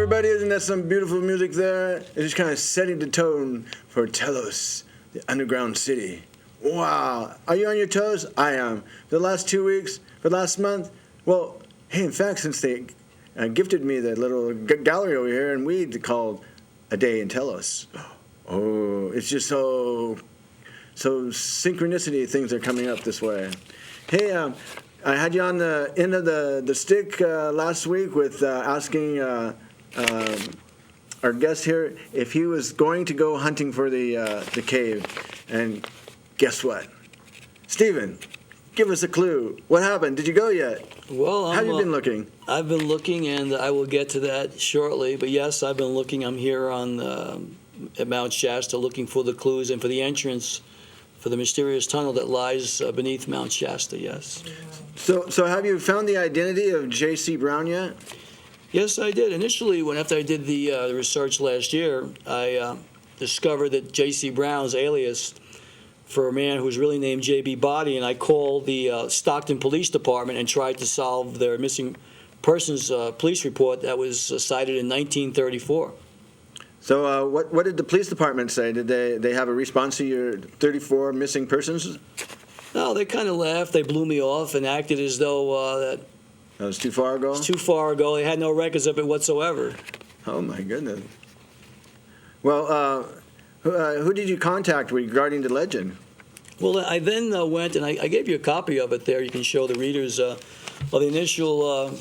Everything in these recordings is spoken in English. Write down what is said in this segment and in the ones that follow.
everybody, isn't that some beautiful music there? It's just kind of setting the tone for Telos, the underground city. Wow. Are you on your toes? I am. For the last 2 weeks, for the last month, well, hey, in fact, since they gifted me the little gallery over here in Weed called A Day in Telos. Oh, it's just so synchronicity things are coming up this way. Hey, I had you on the end of the stick last week with asking our guest here if he was going to go hunting for the cave, and guess what? Stephen, give us a clue. What happened? Did you go yet? Well, how have you been looking? I've been looking, and I will get to that shortly. But yes, I've been looking. I'm here at Mount Shasta looking for the clues and for the entrance for the mysterious tunnel that lies beneath Mount Shasta, yes. So have you found the identity of J.C. Brown yet? Yes, I did. Initially, after I did the research last year, I discovered that J.C. Brown's alias for a man who was really named J.B. Body, and I called the Stockton Police Department and tried to solve their missing persons police report that was cited in 1934. So what did the police department say? Did they have a response to your 34 missing persons? No, they kind of laughed. They blew me off and acted as though that was too far ago? It was too far ago. They had no records of it whatsoever. Oh, my goodness. Well, who did you contact regarding the legend? Well, I then went, and I gave you a copy of it there. You can show the readers of the initial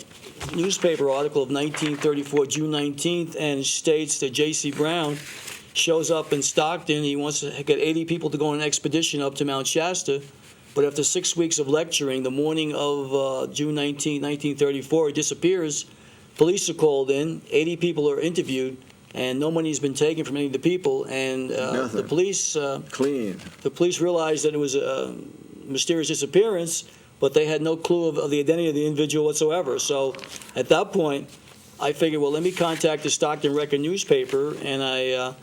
newspaper article of 1934, June 19th, and states that J.C. Brown shows up in Stockton. He wants to get 80 people to go on an expedition up to Mount Shasta. But after 6 weeks of lecturing, the morning of June 19, 1934, he disappears. Police are called in. 80 people are interviewed, and no money has been taken from any of the people. And the police clean. The police realized that it was a mysterious disappearance, but they had no clue of the identity of the individual whatsoever. So at that point, I figured, well, let me contact the Stockton Record newspaper, and I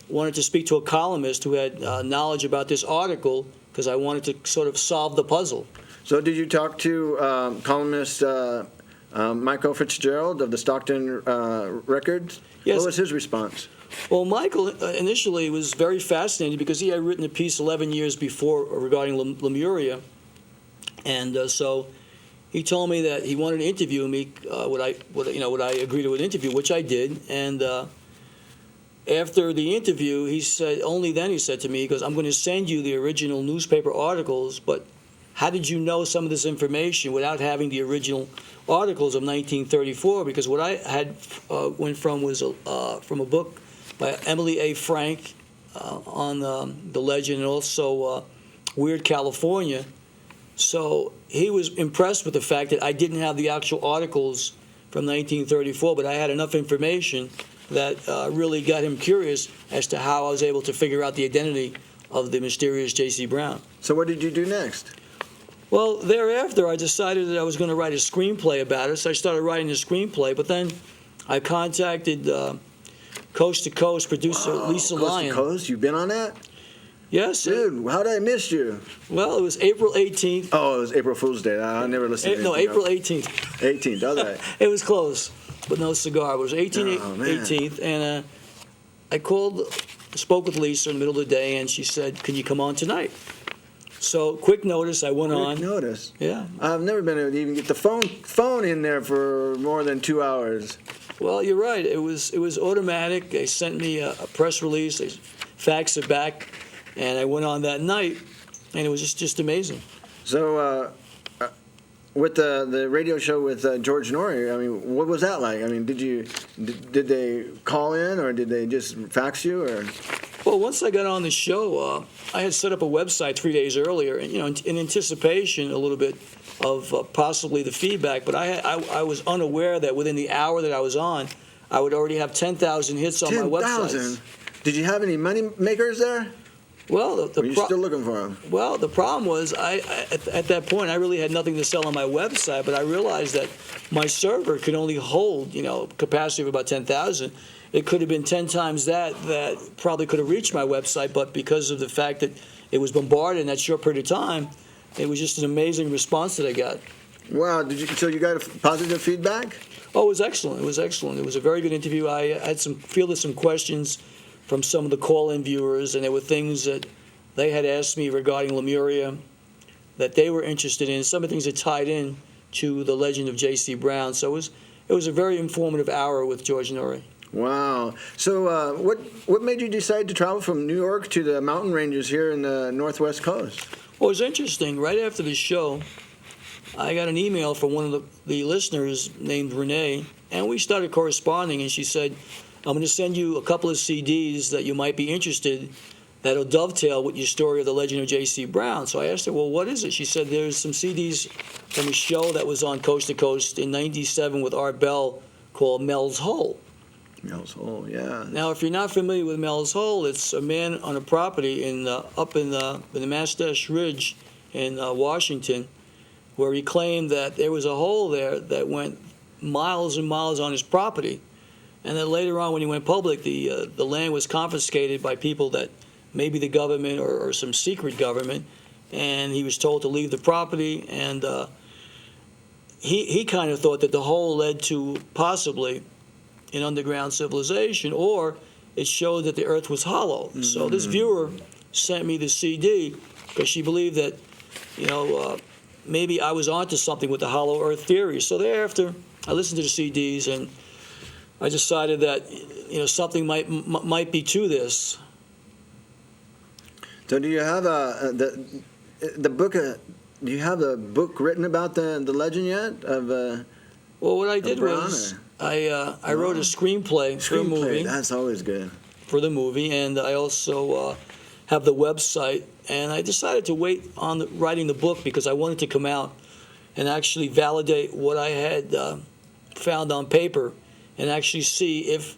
wanted to speak to a columnist who had knowledge about this article because I wanted to sort of solve the puzzle. So did you talk to columnist Michael Fitzgerald of the Stockton Records? Yes. What was his response? Well, Michael initially was very fascinated because he had written a piece 11 years before regarding Lemuria. And so he told me that he wanted to interview me. Would I agree to an interview, which I did. And after the interview, he said, only then he said to me, he goes, I'm going to send you the original newspaper articles, but how did you know some of this information without having the original articles of 1934? Because what I had went from was from a book by Emily A. Frank on the legend, and also Weird California. So he was impressed with the fact that I didn't have the actual articles from 1934, but I had enough information that really got him curious as to how I was able to figure out the identity of the mysterious J.C. Brown. So what did you do next? Well, thereafter, I decided that I was going to write a screenplay about it, so I started writing a screenplay, but then I contacted Coast to Coast producer Lisa Lyon. Coast to Coast? You've been on that? Yes. Dude, how did I miss you? Well, it was April 18th. Oh, it was April Fool's Day. I never listened to anything April else. 18th. 18th, all right. It was close, but no cigar. It was 18th, and I spoke with Lisa in the middle of the day, and she said, can you come on tonight? So, quick notice, I went on. Quick notice? Yeah. I've never been able to even get the phone in there for more than 2 hours. Well, you're right. It was automatic. They sent me a press release. They faxed it back, and I went on that night, and it was just amazing. So, with the radio show with George Norrie, I mean, what was that like? I mean, did they call in, or did they just fax you, or? Well, once I got on the show, I had set up a website 3 days earlier, and in anticipation a little bit of possibly the feedback. But I was unaware that within the hour that I was on, I would already have 10,000 hits on my website. 10,000? Did you have any money makers there? Well, Are you still looking for them? Well, the problem was at that point I really had nothing to sell on my website, but I realized that my server could only hold capacity of about 10,000. It could have been 10 times that probably could have reached my website, but because of the fact that it was bombarded in that short period of time, it was just an amazing response that I got. Wow, so you got positive feedback? Oh, it was excellent. It was excellent. It was a very good interview. I had fielded some questions from some of the call-in viewers, and there were things that they had asked me regarding Lemuria that they were interested in. Some of the things that tied in to the legend of J.C. Brown. So it was a very informative hour with George Norrie. Wow. So what made you decide to travel from New York to the mountain ranges here in the Northwest Coast? Well, it was interesting. Right after the show, I got an email from one of the listeners named Renee, and we started corresponding, and she said, I'm going to send you a couple of CDs that you might be interested that'll dovetail with your story of the legend of J.C. Brown. So I asked her, well, what is it? She said, there's some CDs from a show that was on Coast to Coast in '97 with Art Bell called Mel's Hole. Mel's Hole, yeah. Now, if you're not familiar with Mel's Hole, it's a man on a property up in the Mustache Ridge in Washington, where he claimed that there was a hole there that went miles and miles on his property. And then later on, when he went public, the land was confiscated by people that maybe the government or some secret government, and he was told to leave the property. And he kind of thought that the hole led to possibly an underground civilization, or it showed that the earth was hollow. Mm-hmm. So this viewer sent me the CD because she believed that, maybe I was onto something with the hollow earth theory. So thereafter, I listened to the CDs, and I decided that something might be to this. So do you have the book? Do you have the book written about the legend yet? Well, what I did was I wrote a screenplay for the movie. That's always good. For the movie, and I also have the website. And I decided to wait on writing the book because I wanted to come out and actually validate what I had found on paper and actually see if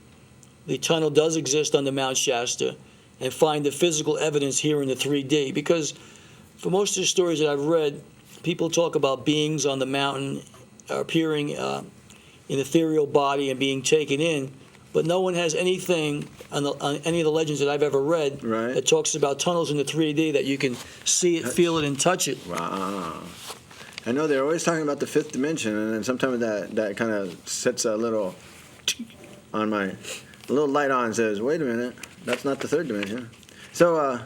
the tunnel does exist under Mount Shasta and find the physical evidence here in the 3D. Because for most of the stories that I've read, people talk about beings on the mountain appearing in ethereal body and being taken in, but no one has anything on any of the legends that I've ever read that talks about tunnels in the 3D that you can see it, feel it, and touch it. Wow. I know they're always talking about the fifth dimension, and then sometimes that kind of sets a little on a little light on and says, wait a minute, that's not the third dimension. So,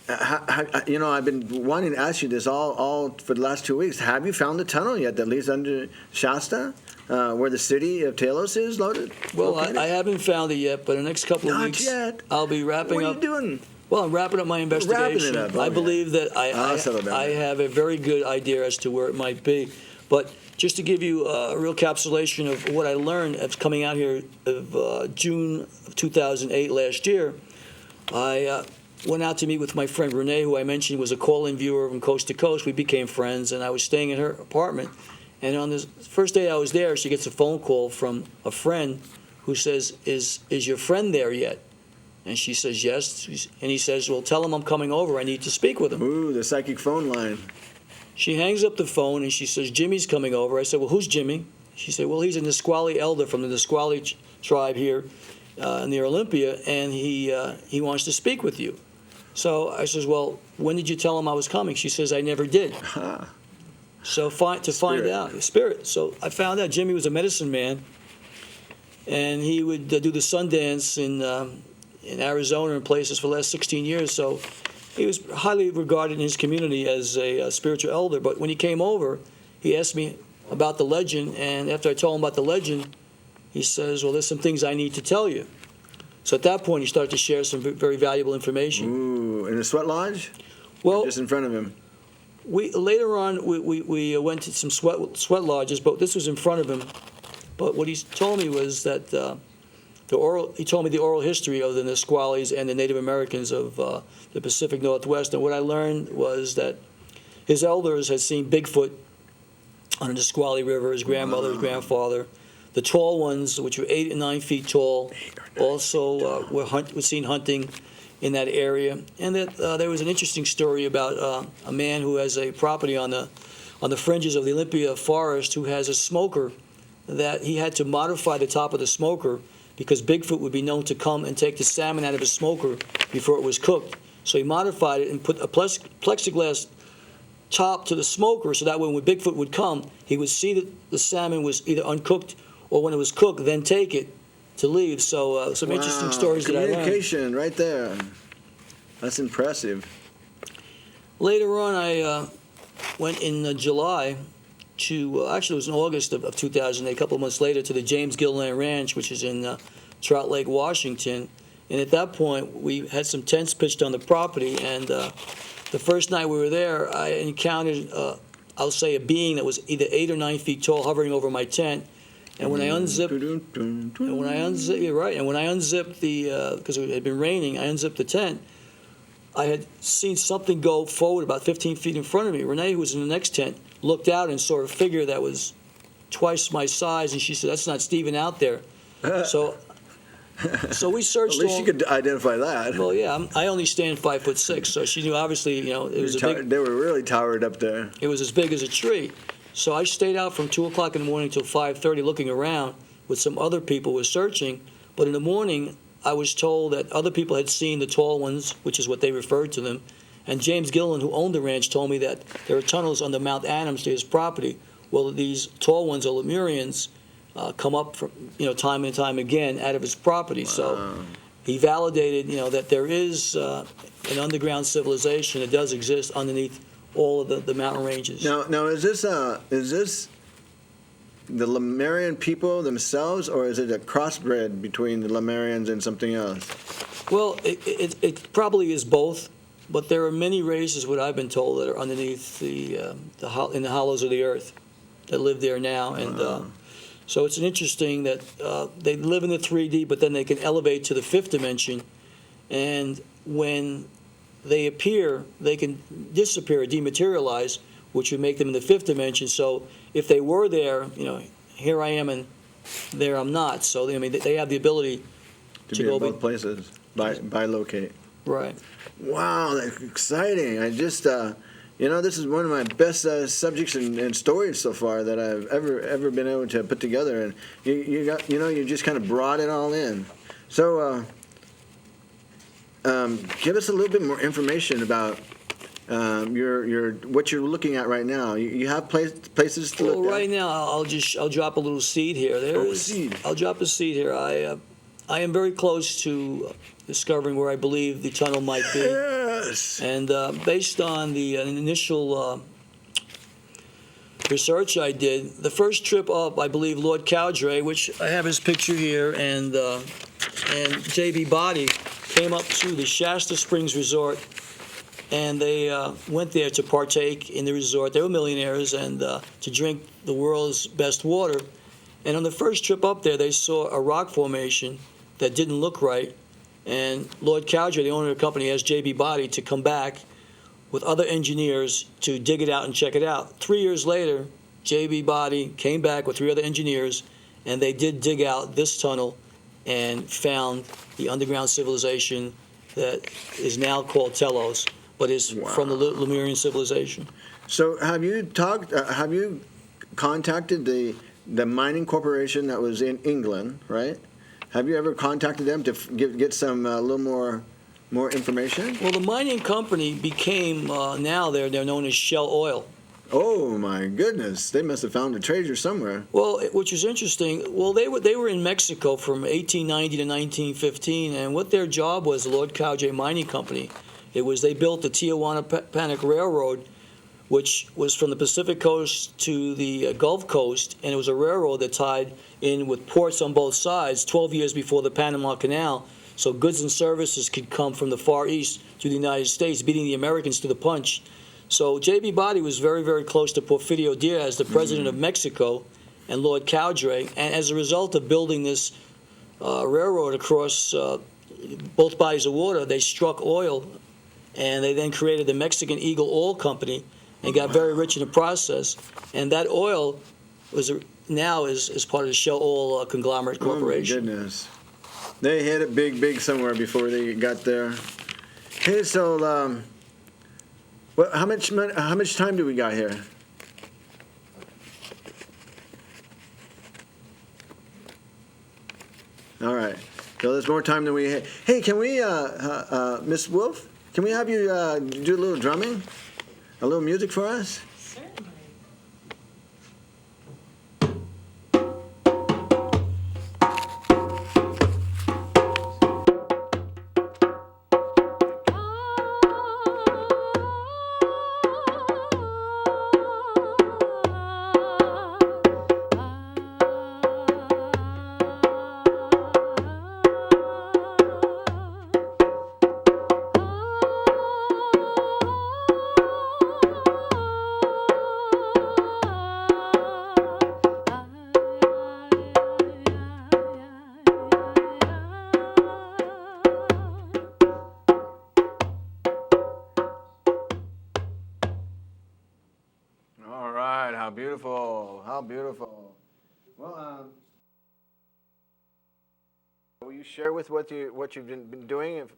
I've been wanting to ask you this all for the last 2 weeks. Have you found the tunnel yet that leads under Shasta, where the city of Telos is located? Well, I haven't found it yet, but in the next couple of weeks, I'll be wrapping up. What are you doing? Well, I'm wrapping up my investigation. Wrapping it up. I believe that I have a very good idea as to where it might be. But just to give you a real encapsulation of what I learned as coming out here of June of 2008 last year, I went out to meet with my friend Renee, who I mentioned was a call-in viewer from Coast to Coast. We became friends, and I was staying in her apartment. And on this first day I was there, she gets a phone call from a friend who says, is your friend there yet? And she says, yes. And he says, well, tell him I'm coming over. I need to speak with him. Ooh, the psychic phone line. She hangs up the phone, and she says, Jimmy's coming over. I said, well, who's Jimmy? She said, well, he's a Nisqually elder from the Nisqually tribe here near Olympia, and he wants to speak with you. So I says, well, when did you tell him I was coming? She says, I never did. So find out. Spirit. So I found out Jimmy was a medicine man, and he would do the Sundance in Arizona and places for the last 16 years. So he was highly regarded in his community as a spiritual elder. But when he came over, he asked me about the legend, and after I told him about the legend, he says, well, there's some things I need to tell you. So at that point, he started to share some very valuable information. Ooh, in a sweat lodge? Well, or just in front of him? Later on, we went to some sweat lodges, but this was in front of him. But what he told me was that he told me the oral history of the Nisquallies and the Native Americans of the Pacific Northwest. And what I learned was that his elders had seen Bigfoot on the Nisqually River, his grandmother, his grandfather. The tall ones, which were 8 and 9 feet tall, also were seen hunting in that area. And that there was an interesting story about a man who has a property on the fringes of the Olympia forest who has a smoker that he had to modify the top of the smoker because Bigfoot would be known to come and take the salmon out of his smoker before it was cooked. So he modified it and put a plexiglass top to the smoker, so that when Bigfoot would come, he would see that the salmon was either uncooked or when it was cooked, then take it to leave. So some interesting stories that I learned. Communication right there. That's impressive. Later on, I went in July to, actually it was in August of 2008, a couple of months later, to the James Gilliland Ranch, which is in Trout Lake, Washington. And at that point, we had some tents pitched on the property, and the first night we were there, I encountered, I'll say, a being that was either 8 or 9 feet tall hovering over my tent. And when I unzipped, you're right, and when I unzipped because it had been raining, I unzipped the tent, I had seen something go forward about 15 feet in front of me. Renee, who was in the next tent, looked out and saw a figure that was twice my size, and she said, "That's not Stephen out there." So we searched. At least you could identify that. Well, yeah, I only stand 5'6", so she knew obviously, it was They were really towered up there. It was as big as a tree. So I stayed out from 2 o'clock in the morning till 5:30 looking around with some other people who were searching. But in the morning, I was told that other people had seen the tall ones, which is what they referred to them. And James Gilliland, who owned the ranch, told me that there are tunnels under Mount Adams to his property. Well, these tall ones, or Lemurians, come up from, time and time again out of his property. Wow. So he validated, that there is an underground civilization that does exist underneath all of the mountain ranges. Now, is this the Lemurian people themselves, or is it a crossbred between the Lemurians and something else? Well, it probably is both, but there are many races, what I've been told, that are underneath in the hollows of the earth that live there now, and so it's interesting that they live in the 3D, but then they can elevate to the 5th dimension, and when they appear, they can disappear or dematerialize, which would make them in the 5th dimension. So if they were there, here I am and there I'm not. So they have the ability to go both places, bilocate. Right. Wow, that's exciting! I just, this is one of my best subjects and stories so far that I've ever been able to put together, and you just kind of brought it all in. So. Give us a little bit more information about your what you're looking at right now. You have places to look at? Well, right now I'll drop a little seed here. Seed. I'll drop a seed here. I am very close to discovering where I believe the tunnel might be. Yes. And based on the initial research I did, the first trip up, I believe Lord Cowdray, which I have his picture here, and J.B. Body came up to the Shasta Springs Resort, and they went there to partake in the resort. They were millionaires, and to drink the world's best water. And on the first trip up there, they saw a rock formation that didn't look right, and Lord Cowdray, the owner of the company, asked J.B. Body to come back with other engineers to dig it out and check it out. 3 years later, J.B. Body came back with 3 other engineers, and they did dig out this tunnel and found the underground civilization that is now called Telos, but is from the Lemurian civilization. So have you contacted the mining corporation that was in England, right? Have you ever contacted them to get some a little more information? Well, the mining company became, now they're known as Shell Oil. Oh my goodness! They must have found a treasure somewhere. Well, which is interesting. Well, they were in Mexico from 1890 to 1915, and what their job was, the Lord Cowdray Mining Company, they built the Tijuana-Panic Railroad, which was from the Pacific Coast to the Gulf Coast, and it was a railroad that tied in with ports on both sides 12 years before the Panama Canal, so goods and services could come from the Far East to the United States, beating the Americans to the punch. So J.B. Body was very, very close to Porfirio Diaz, the president of Mexico, and Lord Cowdray. And as a result of building this railroad across both bodies of water, they struck oil, and they then created the Mexican Eagle Oil Company and got very rich in the process. And that oil now is part of the Shell Oil Conglomerate Corporation. Oh, my goodness. They hit it big somewhere before they got there. Hey, so... how much time do we got here? All right. So there's more time than we had. Hey, can we, Miss Wolf, can we have you do a little drumming? a little music for us? Certainly. All right, how beautiful, how beautiful. Well, will you share with what you've been doing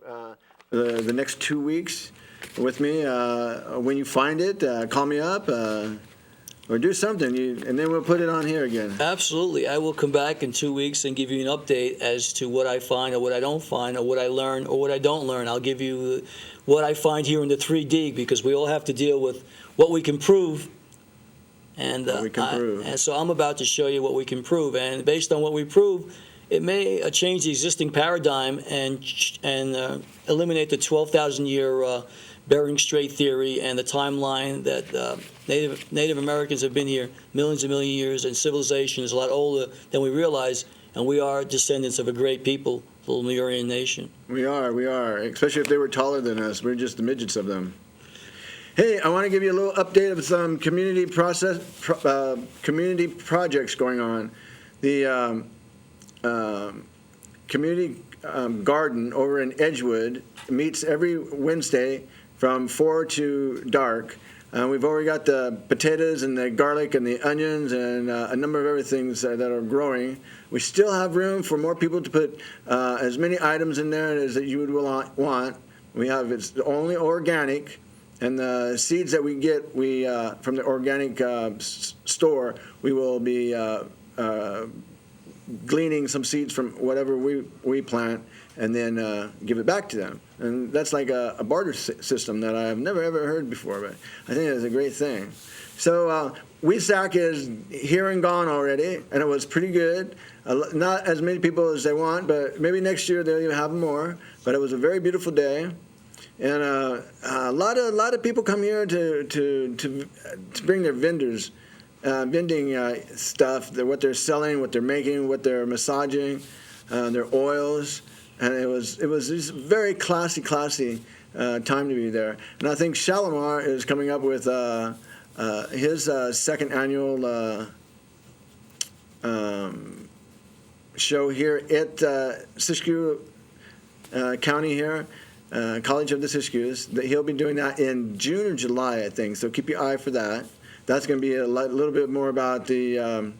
the next 2 weeks with me? When you find it, call me up or do something, and then we'll put it on here again. Absolutely. I will come back in 2 weeks and give you an update as to what I find or what I don't find or what I learn or what I don't learn. I'll give you what I find here in the 3D, because we all have to deal with what we can prove. And, What we can prove. And so I'm about to show you what we can prove. And based on what we prove, it may change the existing paradigm and eliminate the 12,000-year Bering Strait theory and the timeline that Native Americans have been here millions and millions of years, and civilization is a lot older than we realize, and we are descendants of a great people, the Lemurian nation. We are, especially if they were taller than us. We're just the midgets of them. Hey, I want to give you a little update of some community projects going on. The community garden over in Edgewood meets every Wednesday from 4 to dark. We've already got the potatoes and the garlic and the onions and a number of other things that are growing. We still have room for more people to put as many items in there as that you would want. It's only organic. And the seeds that we get from the organic store, we will be gleaning some seeds from whatever we plant and then give it back to them. And that's like a barter system that I've never, ever heard before, but I think it's a great thing. So WESAC is here and gone already, and it was pretty good. Not as many people as they want, but maybe next year they'll have more. But it was a very beautiful day. And a lot of people come here to bring their vending stuff, what they're selling, what they're making, what they're massaging, their oils, and it was just very classy time to be there. And I think Shalimar is coming up with his second annual show here at Siskiyou County here. College of the Siskious. He'll be doing that in June or July, I think. So keep your eye for that. That's going to be a little bit more about the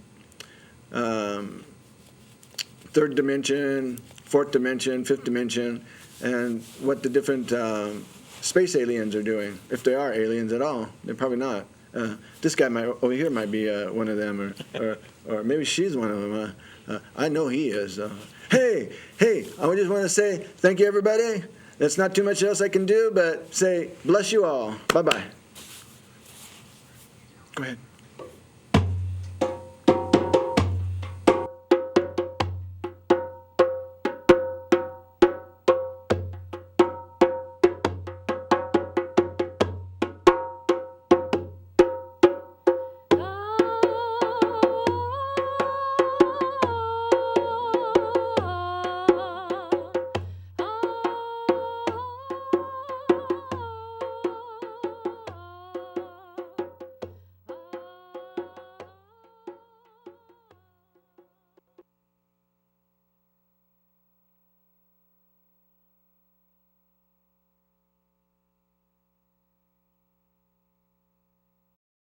third dimension, fourth dimension, fifth dimension, and what the different space aliens are doing, if they are aliens at all. They're probably not. This guy over here might be one of them, or maybe she's one of them. I know he is. Hey, I just want to say thank you, everybody. That's not too much else I can do, but say bless you all. Bye-bye. Go ahead.